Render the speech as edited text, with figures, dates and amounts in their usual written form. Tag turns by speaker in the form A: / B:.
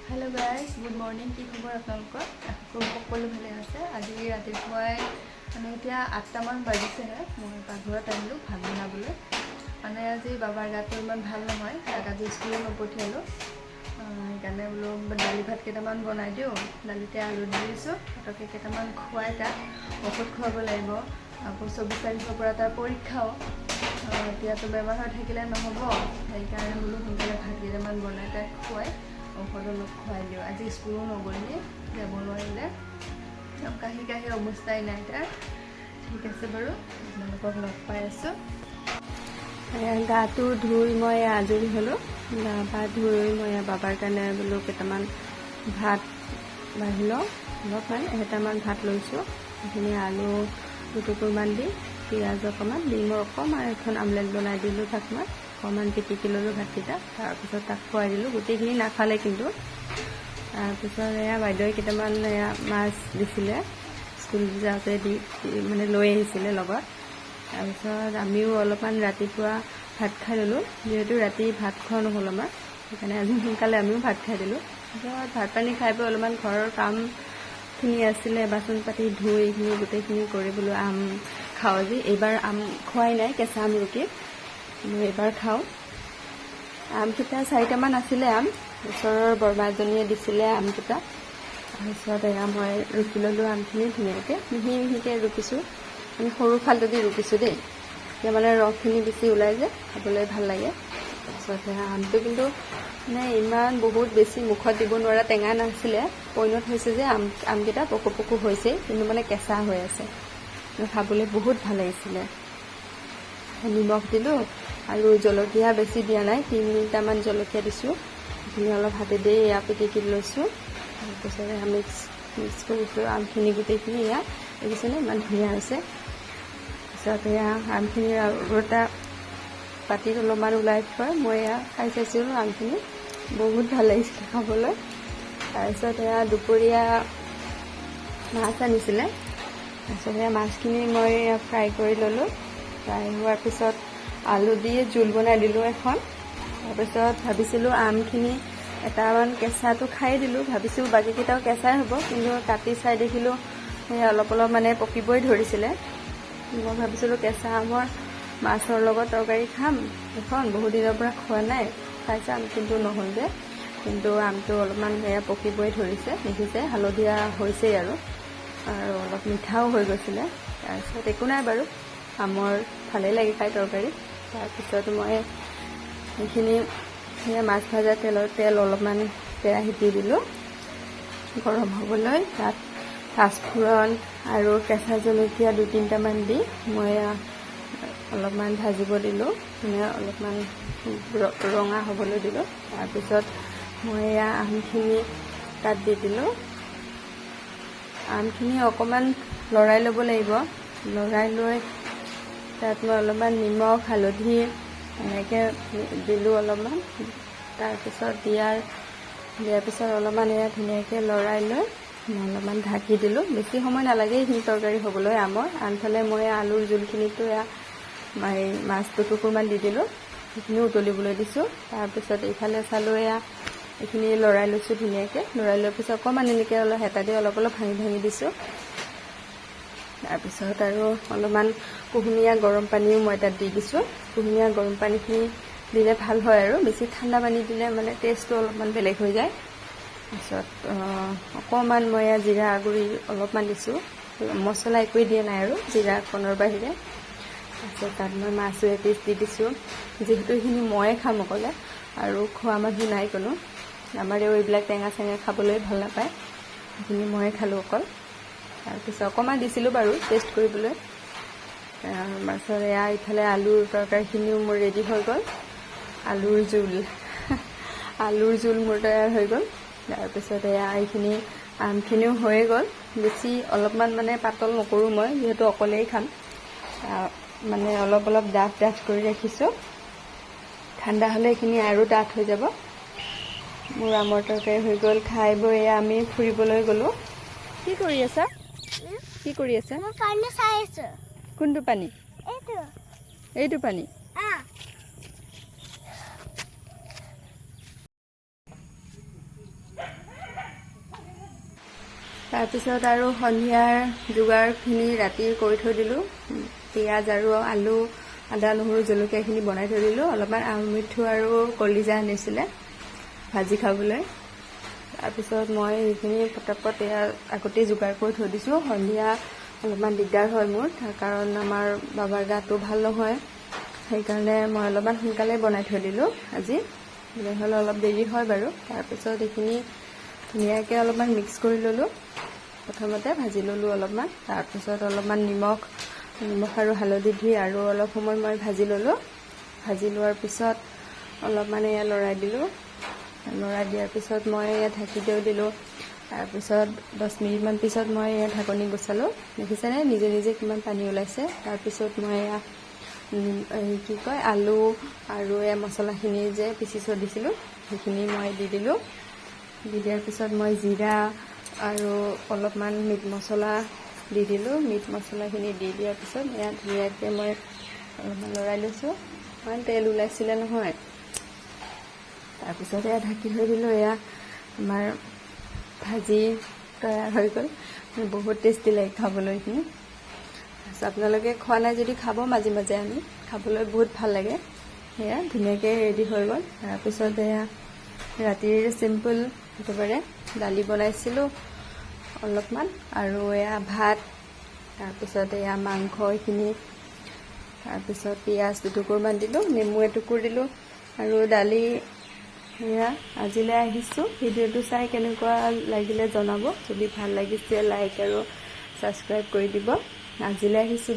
A: Hello guys good morning की खबर आपलोगों সকলো ভালে আছে আজি ৰাতিপুৱাই মানে এতিয়া 8টা মান বাজিছেহে মই পাকঘৰত আহিলোঁ ভাত বনাবলৈ মানে আজি বাবাৰ গাটো ইমান ভাল নহয় তাক আজি স্কুললৈ নপঠিয়ালোঁ সেইকাৰণে বোলো দালি ভাত কেইটামান বনাই দিওঁ দালিতে আলু দি দিছোঁ তাকে কেইটামান খুৱাই তাক ঔষধ খুৱাব লাগিব আকৌ 24 তাৰিখৰ পৰা তাৰ পৰীক্ষাও এতিয়াতো বেমাৰ হৈ থাকিলে নহ'ব সেইকাৰণে বোলো সোনকালে ভাত কেইটামান বনাই তাক খুৱাই ঔষধ অলপ খুৱাই দিওঁ আজি স্কুলো নগ'লে যাব নোৱাৰিলে কাহি কাহি অৱস্থাই নাই তাৰ ঠিক আছে বাৰু আপোনালোকক লগ পাই আছোঁ গাটো ধুই মই আজৰি হ'লোঁ গা পা ধুই মই বাবাৰ কাৰণে বোলো কেইটামান ভাত বাঢ়ি লওঁ অলপমান এটামান ভাত লৈছোঁ সেইখিনি আলু দুটুকুৰমান দি পিঁয়াজ অকণমান ডিমৰ অকণমান এখন আমলেট বনাই দিলোঁ তাক মই অকণমান পিটিকি ল'লোঁ ভাতকেইটা তাৰপিছত তাক খুৱাই দিলোঁ গোটেইখিনি নাখালে কিন্তু তাৰপিছত এয়া বাইদেৱে কেইটামান এয়া মাছ দিছিলে স্কুল যাওঁতে মানে লৈ আহিছিলে লগত তাৰপিছত আমিও অলপমান ৰাতিপুৱা ভাত খাই ল'লোঁ যিহেতু ৰাতি ভাত খোৱা নহ'ল আমাৰ সেইকাৰণে আজি সোনকালে আমিও ভাত খাই দিলোঁ তাৰপিছত ভাত পানী খাই বৈ অলপমান ঘৰৰ কামখিনি আছিলে বাচন পাতি ধুই এইখিনি গোটেইখিনি কৰি বোলো আম খাওঁ আজি এইবাৰ আম খোৱাই নাই কেঁচা আম ৰুকি এইবাৰ খাওঁ আমকেইটা 4টামান আছিলে আম ওচৰৰ বৰমা এজনীয়ে দিছিলে আমকেইটা তাৰপিছত এয়া মই ৰুকি ল'লোঁ আমখিনি ধুনীয়াকৈ মিহি মিহিকৈ ৰুকিছোঁ আমি সৰু ফালটো ৰুকিছোঁ দেই এতিয়া মানে ৰসখিনি বেছি ওলাই যে খাবলৈ ভাল লাগে তাৰপিছত এয়া আমটো কিন্তু মানে ইমান বহুত বেছি মুখত দিব নোৱাৰা টেঙা নাছিলে পইনত হৈছে যে আমকেইটা পকু পকু হৈছে কিন্তু মানে কেঁচা হৈ আছে খাবলৈ বহুত ভাল লাগিছিলে নিমখ দিলোঁ আৰু জলকীয়া বেছি দিয়া নাই 3টামান জলকীয়া দিছোঁ সেইখিনি অলপ হাতে দি এয়া পিটিকি লৈছোঁ তাৰপিছত মিক্স কৰিছোঁ আমখিনি গোটেইখিনি এয়া দেখিছেনে ইমান ধুনীয়া হৈছে তাৰপিছত এয়া আমখিনি আৰু এটা পাতিত অলপমান ওলাই থৈ মই এয়া খাই চাইছিলোঁ আমখিনি বহুত ভাল লাগিছিলে খাবলৈ তাৰপিছত এয়া দুপৰীয়া মাছ আনিছিলে তাৰপিছত এয়া মাছখিনি মই ফ্ৰাই কৰি ল'লোঁ ফ্ৰাই হোৱাৰ পিছত আলু দি জোল বনাই দিলোঁ এখন তাৰপিছত ভাবিছিলোঁ আমখিনি এটামান কেঁচাটো খাই দিলোঁ ভাবিছোঁ বাকীকেইটাও কেঁচাই হ'ব কিন্তু কাটি চাই দেখিলোঁ সেই অলপ অলপ মানে পকিবই ধৰিছিলে মই ভাবিছিলোঁ কেঁচা আমৰ মাছৰ লগত তৰকাৰী খাম এখন বহুত দিনৰ পৰা খোৱা নাই খাই চাম কিন্তু নহ'ল যে কিন্তু আমটো অলপমান এয়া পকিবই ধৰিছে দেখিছে হালধীয়া হৈছেই আৰু অলপ মিঠাও হৈ গৈছিলে তাৰপিছত একো নাই বাৰু আমৰ ভালেই লাগে খাই তৰকাৰী তাৰপিছত মই সেইখিনি মাছ ভাজা তেল অলপমান কেৰাহীত দি দিলোঁ গৰম হ'বলৈ তাত পাঁচফোৰণ আৰু কেঁচা জলকীয়া 2-3টামান দি মই অলপমান ভাজিব দিলোঁ মানে অলপমান ৰঙা হ'বলৈ দিলোঁ তাৰপিছত মই এয়া আমখিনি তাত দি দিলোঁ আমখিনি অকণমান লৰাই ল'ব লাগিব লৰাই লৈ তাত মই অলপমান নিমখ হালধি এনেকৈ দিলোঁ অলপমান তাৰপিছত দিয়াৰ পিছত অলপমান এয়া ধুনীয়াকৈ লৰাই লৈ অলপমান ঢাকি দিলোঁ বেছি সময় নালাগে এইখিনি তৰকাৰী হ'বলৈ আমৰ আনফালে মই আলুৰ জোলখিনিতো এয়া মাছ দুটুকুৰমান দি দিলোঁ সেইখিনি উতলিবলৈ দিছোঁ তাৰপিছত এইফালে চালোঁ এয়া এইখিনি লৰাই লৈছোঁ ধুনীয়াকৈ লৰাই লোৱাৰ পিছত অকণমান এনেকৈ অলপ হেতা দি অলপ ভাঙি ভাঙি দিছোঁ তাৰপিছত আৰু অলপমান কুহুমীয়া গৰম পানীও মই তাত দি দিছোঁ কুহুমীয়া গৰম পানীখিনি দিলে ভাল হয় আৰু বেছি ঠাণ্ডা পানী দিলে মানে টেষ্টটো অলপমান বেলেগ হৈ যায় তাৰপিছত অকণমান মই জিৰা গুড়ি অলপমান দিছোঁ মছলা একোৱেই দিয়া নাই আৰু জিৰাকণৰ বাহিৰে তাৰপিছত তাত মই মাছো এপিচ দি দিছোঁ যিহেতু এইখিনি ময়ে খাম অকলে আৰু খোৱা মানুহ নাই কোনো আমাৰেও এইবিলাক টেঙা চেঙা খাবলৈ ভাল নাপায় সেইখিনি ময়ে খালোঁ অকল তাৰপিছত অকণমান দিছিলোঁ বাৰু টেষ্ট কৰিবলৈ তাৰপিছত এয়া ইফালে আলুৰ তৰকাৰীখিনিও মোৰ ৰেডি হৈ গ'ল আলুৰ জোল মোৰ তৈয়াৰ হৈ গ'ল তাৰপিছত এয়া এইখিনি আমখিনিও হৈয়ে গ'ল বেছি অলপমান মানে পাতল নকৰোঁ মই যিহেতু অকলেই খাম মানে অলপ ডাঠ কৰি ৰাখিছোঁ ঠাণ্ডা হ'লে এইখিনি আৰু ডাঠ হৈ যাব মোৰ আমৰ তৰকাৰী হৈ গ'ল খাই বৈ আমি ফুৰিবলৈ গ'লোঁ কি কৰি আছা কি কৰি আছা মই পানী চাই আছোঁ কোনটো পানী এইটো পানী তাৰপিছত আৰু সন্ধিয়াৰ যোগাৰখিনি ৰাতি কৰি থৈ দিলোঁ। পিঁয়াজ আৰু আলু, আদা, নহৰু, জলকীয়াখিনি বনাই থৈ দিলোঁ। অলপমান আমিঠু আৰু কলিজা আনিছিলে ভাজি খাবলৈ। তাৰপিছত মই সেইখিনি পটাপট আগতেই যোগাৰ কৰি থৈ দিছোঁ। সন্ধিয়া অলপমান দিগদাৰ হয় মোৰ, কাৰণ আমাৰ বাবাৰ গাটো ভাল নহয়, সেইকাৰণে মই অলপমান সোনকালে বনাই থৈ দিলোঁ আজি। হ'লে অলপ দেৰি হয় বাৰু। তাৰপিছত এইখিনি ধুনীয়াকৈ অলপমান মিক্স কৰি ল'লোঁ। প্ৰথমতে ভাজি ল'লোঁ অলপমান, তাৰপিছত অলপমান নিমখ আৰু হালধি দি আৰু অলপ সময় মই ভাজি ল'লোঁ। ভাজি লোৱাৰ পিছত অলপমান লৰাই দিলোঁ। লৰাই দিয়াৰ পিছত মই ঢাকি দিলোঁ। তাৰপিছত 10 মিনিটমান পিছত মই ঢাকনি গুচালোঁ। দেখিছেনে নিজে নিজে কিমান পানী ওলাইছে। তাৰপিছত মই আলু আৰু মছলাখিনি যে পিচি থৈ দিছিলোঁ সেইখিনি মই দি দিলোঁ। দি দিয়াৰ পিছত মই জিৰা আৰু অলপমান মিট মছলা দি দিলোঁ। মিট মছলাখিনি দি দিয়াৰ পিছত ধুনীয়াকৈ মই অলপমান লৰাই লৈছোঁ। ইমান তেল ওলাইছিলে নহয়। তাৰপিছত ঢাকি থৈ দিলোঁ। আমাৰ ভাজি তৈয়াৰ হৈ গ'ল। বহুত টেষ্টি লাগে খাবলৈ এইখিনি। তাৰপিছত আপোনালোকে খোৱা নাই যদি খাব, মাজে মাজে আনি খাবলৈ বহুত ভাল লাগে। ধুনীয়াকৈ ৰেডি হৈ গ'ল। তাৰপিছত ৰাতিৰ চিম্পল একেবাৰে দালি বনাইছিলোঁ অলপমান, আৰু ভাত, তাৰপিছত মাংস এইখিনি, তাৰপিছত পিঁয়াজ দুটুকুৰমান দিলোঁ, নেমু এটুকুৰ দিলোঁ আৰু দালি। আজিলৈ আহিছোঁ। ভিডিঅ'টো চাই কেনেকুৱা লাগিলে জনাব। যদি ভাল লাগিছে লাইক আৰু ছাবস্ক্ৰাইব কৰি দিব। আজিলৈ আহিছোঁ।